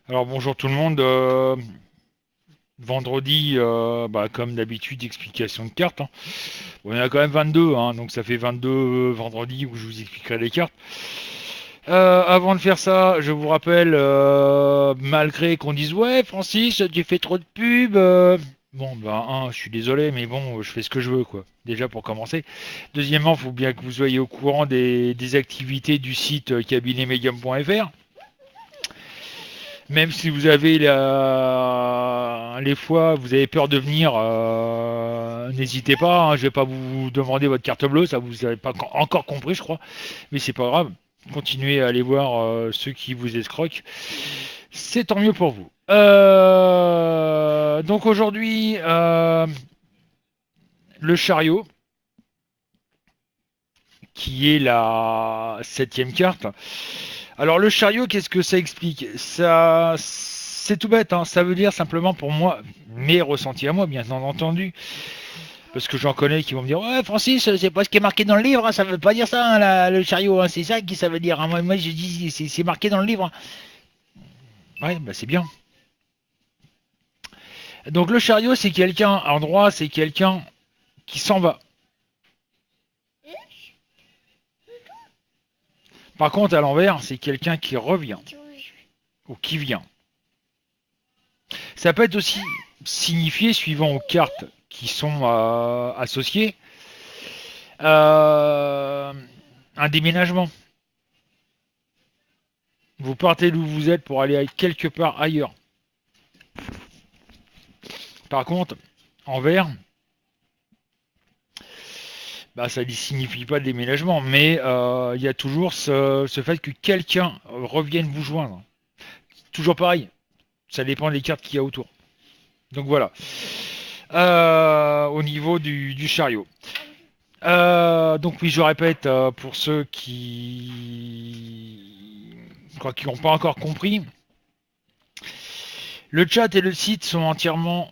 Alors bonjour tout le monde. Vendredi, comme d'habitude, explication de cartes, hein. Bon, il y en a quand même 22, hein, donc ça fait 22 vendredis où je vous expliquerai les cartes. Avant de faire ça, je vous rappelle, malgré qu'on dise ouais Francis, tu fais trop de pub. Bon, je suis désolé, mais bon, je fais ce que je veux, quoi. Déjà pour commencer. Deuxièmement, il faut bien que vous soyez au courant des activités du site cabinetmedium.fr. Même si vous avez les fois, vous avez peur de venir, n'hésitez pas, hein, je vais pas vous demander votre carte bleue, ça vous avez pas encore compris, je crois, mais c'est pas grave. Continuez à aller voir ceux qui vous escroquent, c'est tant mieux pour vous. Donc aujourd'hui, le chariot, qui est la septième carte. Alors le chariot, qu'est-ce que ça explique? Ça, c'est tout bête, hein. Ça veut dire simplement pour moi, mes ressentis à moi, bien entendu, parce que j'en connais qui vont me dire ouais Francis, c'est pas ce qui est marqué dans le livre, hein, ça veut pas dire ça, hein, le chariot, hein, c'est ça qui ça veut dire, hein. Moi je dis c'est marqué dans le livre. Ouais, bah c'est bien. Donc le chariot, c'est quelqu'un en droit, c'est quelqu'un qui s'en va. Par contre, à l'envers, c'est quelqu'un qui revient ou qui vient. Ça peut être aussi signifié, suivant aux cartes qui sont associées, euh, un déménagement. Vous partez d'où vous êtes pour aller quelque part ailleurs. Par contre, en vert, ça ne signifie pas le déménagement, mais il y a toujours ce fait que quelqu'un revienne vous joindre. Toujours pareil, ça dépend des cartes qu'il y a autour. Donc voilà. Au niveau du chariot. Donc oui, je répète, pour ceux qui n'ont pas encore compris, le chat et le site sont entièrement,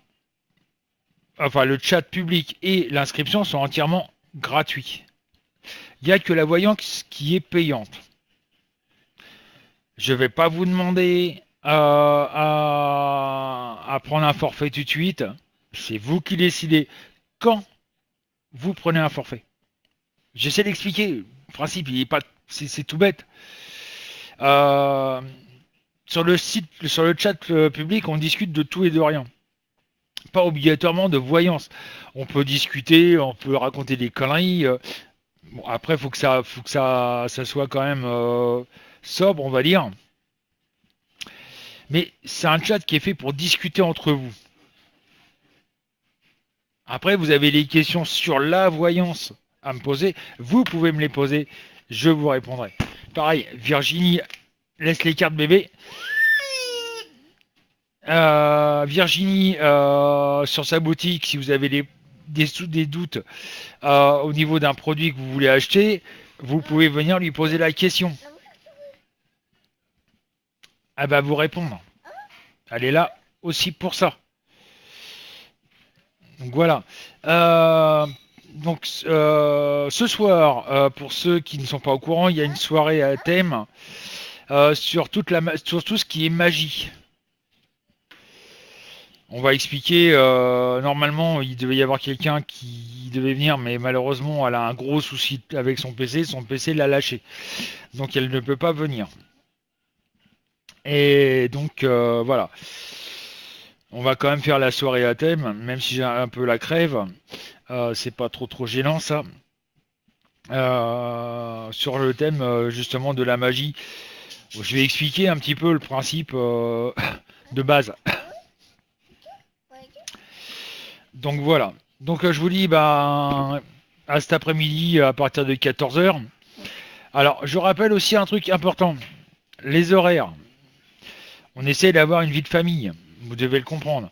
enfin le chat public et l'inscription sont entièrement gratuits. Il n'y a que la voyance qui est payante. Je ne vais pas vous demander à prendre un forfait tout de suite. C'est vous qui décidez quand vous prenez un forfait. J'essaie d'expliquer. Le principe, il est pas, c'est tout bête. Euh, Sur le site, sur le chat public, on discute de tout et de rien. Pas obligatoirement de voyance. On peut discuter, on peut raconter des conneries. Bon, après, faut que ça soit quand même sobre, on va dire. Mais c'est un chat qui est fait pour discuter entre vous. Après, vous avez des questions sur la voyance à me poser. Vous pouvez me les poser. Je vous répondrai. Pareil, Virginie laisse les cartes bébé. Virginie, sur sa boutique, si vous avez des doutes au niveau d'un produit que vous voulez acheter, vous pouvez venir lui poser la question. Elle va vous répondre. Elle est là aussi pour ça. Donc voilà. Ce soir, pour ceux qui ne sont pas au courant, il y a une soirée à thème sur tout ce qui est magie. On va expliquer. Normalement, il devait y avoir quelqu'un qui devait venir, mais malheureusement, elle a un gros souci avec son PC. Son PC l'a lâché, donc elle ne peut pas venir. Et donc voilà. On va quand même faire la soirée à thème, même si j'ai un peu la crève. C'est pas trop gênant ça. Sur le thème justement de la magie, je vais expliquer un petit peu le principe de base. Donc voilà. Donc je vous dis à cet après-midi à partir de 14 heures. Alors je rappelle aussi un truc important, les horaires. On essaie d'avoir une vie de famille, vous devez le comprendre.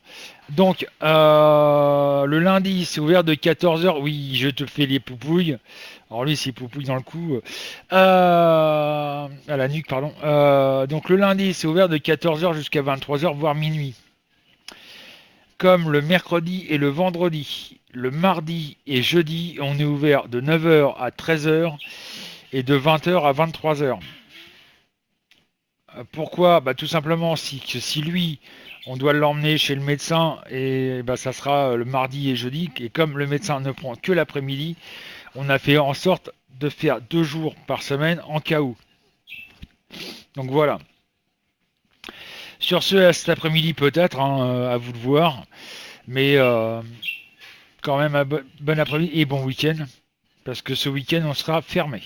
Donc le lundi c'est ouvert de 14 heures. Oui, je te fais les poupouilles. Alors lui c'est poupouille dans le cou. À la nuque pardon. Donc le lundi c'est ouvert de 14 heures jusqu'à 23 heures voire minuit. Comme le mercredi et le vendredi. Le mardi et jeudi, on est ouvert de 9 heures à 13 heures et de 20 heures à 23 heures. Pourquoi? Tout simplement si lui, on doit l'emmener chez le médecin et ça sera le mardi et jeudi. Et comme le médecin ne prend que l'après-midi, on a fait en sorte de faire 2 jours par semaine en cas où. Donc voilà. Sur ce, à cet après-midi peut-être, hein, à vous de voir. Mais quand même, un bon après-midi et bon week-end. Parce que ce week-end, on sera fermé.